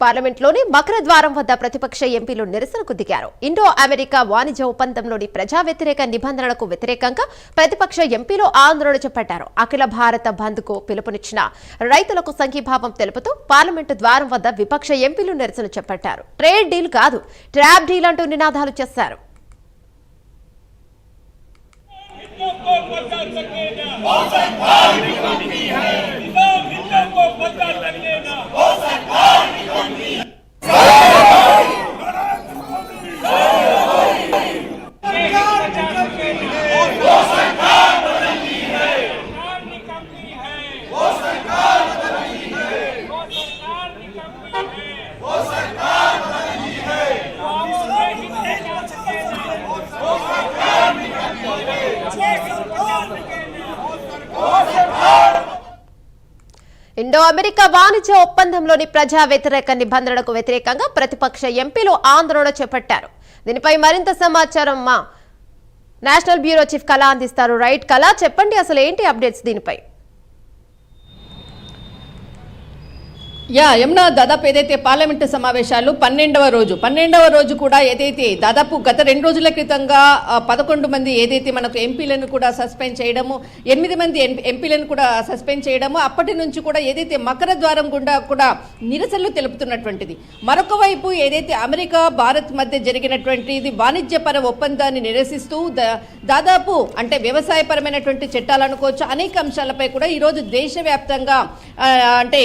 పార్లమెంట్లోని మకర ద్వారం వద్ద ప్రతిపక్ష ఎంపీలు నిరసనకు దిగారు. ఇండో అమెరికా వాణిజ్య ఒప్పందంలోని ప్రజా వ్యతిరేక నిబంధనలకు వ్యతిరేకంగా ప్రతిపక్ష ఎంపీలు ఆందోళన చేపట్టారు. అఖిల భారత బంద్ కు పిలుపునిచ్చిన రైతులకు సంఘీభావం తెలుపుతూ పార్లమెంటు ద్వారం వద్ద విపక్ష ఎంపీలు నిరసన చేపట్టారు. ట్రేడ్ డీల్ కాదు, ట్రాప్ డీల్ అంటూ నినాదాలు చేశారు. ఇండో అమెరికా వాణిజ్య ఒప్పందంలోని ప్రజా వ్యతిరేక నిబంధనలకు వ్యతిరేకంగా ప్రతిపక్ష ఎంపీలు ఆందోళన చేపట్టారు. దీనిపై మరింత సమాచారం మా నేషనల్ బ్యూరో చీఫ్ కళ అందిస్తారు. రైట్ కళ, చెప్పండి అసలు ఏంటి అప్డేట్స్ దీనిపై? యమున, దాదాపు ఏదైతే పార్లమెంటు సమావేశాలు 12వ రోజు కూడా ఏదైతే దాదాపు గత 2 రోజుల క్రితంగా 11 మంది ఏదైతే మనకు ఎంపీలను కూడా సస్పెండ్ చేయడము, 8 మంది ఎంపీలను కూడా సస్పెండ్ చేయడము, అప్పటి నుంచి కూడా ఏదైతే మకర ద్వారం గుండా కూడా నిరసనలు తెలుపుతున్నటువంటిది. మరొక వైపు ఏదైతే అమెరికా భారత్ మధ్య జరిగినటువంటి వాణిజ్యపర ఒప్పందాన్ని నిరసిస్తూ దాదాపు అంటే వ్యవసాయపరమైనటువంటి చట్టాలు అనుకోవచ్చు, అనేక అంశాలపై కూడా ఈరోజు దేశవ్యాప్తంగా అంటే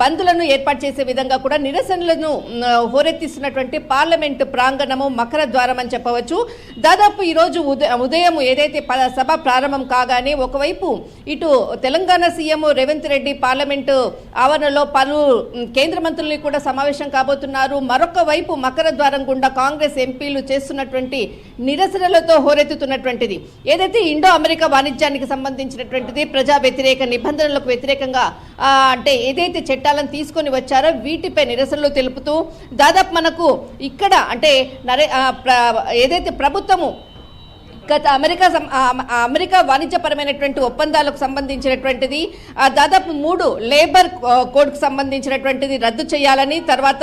బంద్ ఏర్పాటు చేసే విధంగా కూడా నిరసనలను హోరెత్తిస్తున్నటువంటి పార్లమెంటు ప్రాంగణము మకర ద్వారం అని చెప్పవచ్చు. దాదాపు ఈరోజు ఉదయం ఏదైతే సభ ప్రారంభం కాగానే ఒకవైపు ఇటు తెలంగాణ సీఎం రేవంత్ రెడ్డి పార్లమెంటు ఆవరణలో పలు కేంద్ర మంత్రులు కూడా సమావేశం కాబోతున్నారు. మరొక వైపు మకర ద్వారం గుండా కాంగ్రెస్ ఎంపీలు చేస్తున్నటువంటి నిరసనలతో హోరెత్తుతున్నటువంటిది ఏదైతే ఇండో అమెరికా వాణిజ్యానికి సంబంధించినటువంటిది ప్రజా వ్యతిరేక నిబంధనలకు వ్యతిరేకంగా అంటే ఏదైతే చట్టాలను తీసుకొని వచ్చారో వీటిపై నిరసనలు తెలుపుతూ దాదాపు మనకు ఇక్కడ అంటే ఏదైతే ప్రభుత్వము గత అమెరికా వాణిజ్యపరమైనటువంటి ఒప్పందాలకు సంబంధించినటువంటిది దాదాపు 3 లేబర్ కోడ్కు సంబంధించినటువంటిది రద్దు చేయాలని, తర్వాత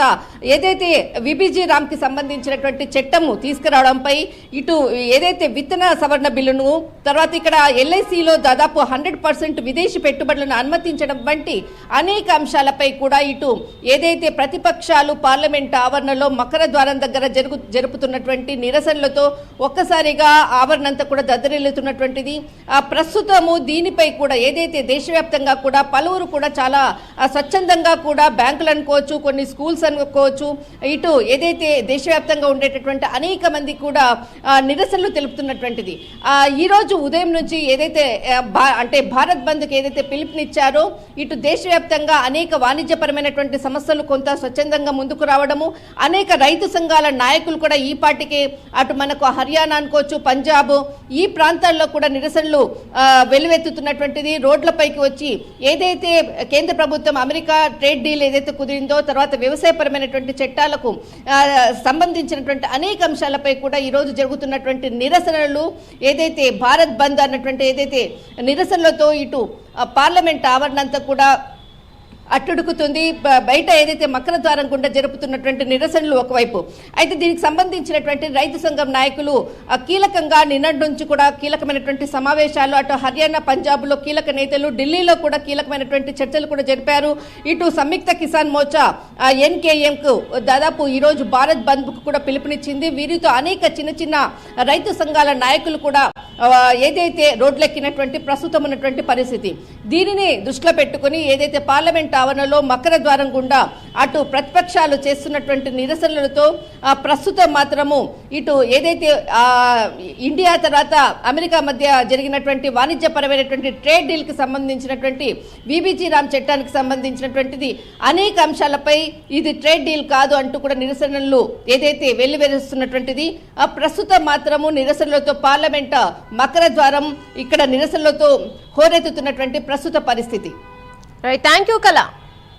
ఏదైతే విబిజి రామ్కి సంబంధించినటువంటి చట్టము తీసుకురావడంపై ఇటు ఏదైతే విత్తన సవరణ బిల్లును, తర్వాత ఇక్కడ ఎల్ఐసిలో దాదాపు 100% విదేశీ పెట్టుబడులను అనుమతించడం వంటి అనేక అంశాలపై కూడా ఇటు ఏదైతే ప్రతిపక్షాలు పార్లమెంట్ ఆవరణలో మకర ద్వారం దగ్గర జరుపుతున్నటువంటి నిరసనలతో ఒక్కసారిగా ఆవరణంతా కూడా దద్దరిల్లుతున్నటువంటిది. ప్రస్తుతము దీనిపై కూడా ఏదైతే దేశవ్యాప్తంగా కూడా పలువురు కూడా చాలా స్వచ్ఛందంగా కూడా బ్యాంకులు అనుకోవచ్చు, కొన్ని స్కూల్స్ అనుకోవచ్చు, ఇటు ఏదైతే దేశవ్యాప్తంగా ఉండేటటువంటి అనేక మంది కూడా నిరసనలు తెలుపుతున్నటువంటిది. ఈరోజు ఉదయం నుంచి ఏదైతే అంటే భారత్ బంద్కి ఏదైతే పిలుపునిచ్చారో ఇటు దేశవ్యాప్తంగా అనేక వాణిజ్యపరమైనటువంటి సమస్యలు కొంత స్వచ్ఛందంగా ముందుకు రావడము, అనేక రైతు సంఘాల నాయకులు కూడా ఈ పార్టీకి అటు మనకు హర్యానా అనుకోవచ్చు, పంజాబ్ ఈ ప్రాంతాల్లో కూడా నిరసనలు వెలువెత్తుతున్నటువంటిది. రోడ్లపైకి వచ్చి ఏదైతే కేంద్ర ప్రభుత్వం అమెరికా ట్రేడ్ డీల్ ఏదైతే కుదిరిందో, తర్వాత వ్యవసాయపరమైనటువంటి చట్టాలకు సంబంధించినటువంటి అనేక అంశాలపై కూడా ఈరోజు జరుగుతున్నటువంటి నిరసనలు ఏదైతే భారత్ బంద్ అన్నటువంటి ఏదైతే నిరసనలతో ఇటు పార్లమెంట్ ఆవరణంతా కూడా అట్టుడుకుతుంది. బయట ఏదైతే మకర ద్వారం గుండా జరుపుతున్నటువంటి నిరసనలు ఒకవైపు అయితే, దీనికి సంబంధించినటువంటి రైతు సంఘం నాయకులు కీలకంగా నిన్నటి నుంచి కూడా కీలకమైనటువంటి సమావేశాలు అటు హర్యానా పంజాబ్లో కీలక నేతలు, ఢిల్లీలో కూడా కీలకమైనటువంటి చర్చలు కూడా జరిపారు. ఇటు సంయుక్త కిసాన్ మోర్చా ఎన్కేఎంకు దాదాపు ఈరోజు భారత్ బంద్కు కూడా పిలుపునిచ్చింది. వీరితో అనేక చిన్న చిన్న రైతు సంఘాల నాయకులు కూడా ఏదైతే రోడ్లెక్కినటువంటి ప్రస్తుతం ఉన్నటువంటి పరిస్థితి, దీనిని దృష్టిలో పెట్టుకుని ఏదైతే పార్లమెంట్ ఆవరణలో మకర ద్వారం గుండా అటు ప్రతిపక్షాలు చేస్తున్నటువంటి నిరసనలతో ప్రస్తుతం మాత్రము ఇటు ఏదైతే ఇండియా తర్వాత అమెరికా మధ్య జరిగినటువంటి వాణిజ్యపరమైనటువంటి ట్రేడ్ డీల్ కి సంబంధించినటువంటి విబిజి రామ్ చట్టానికి సంబంధించినటువంటిది అనేక అంశాలపై ఇది ట్రేడ్ డీల్ కాదు అంటూ కూడా నిరసనలు ఏదైతే వెల్లువెరుస్తున్నటువంటిది ప్రస్తుతం మాత్రము నిరసనలతో పార్లమెంట్ మకర ద్వారం ఇక్కడ నిరసనలతో హోరెత్తుతున్నటువంటి ప్రస్తుత పరిస్థితి. రైట్, థ్యాంక్ యూ కళ.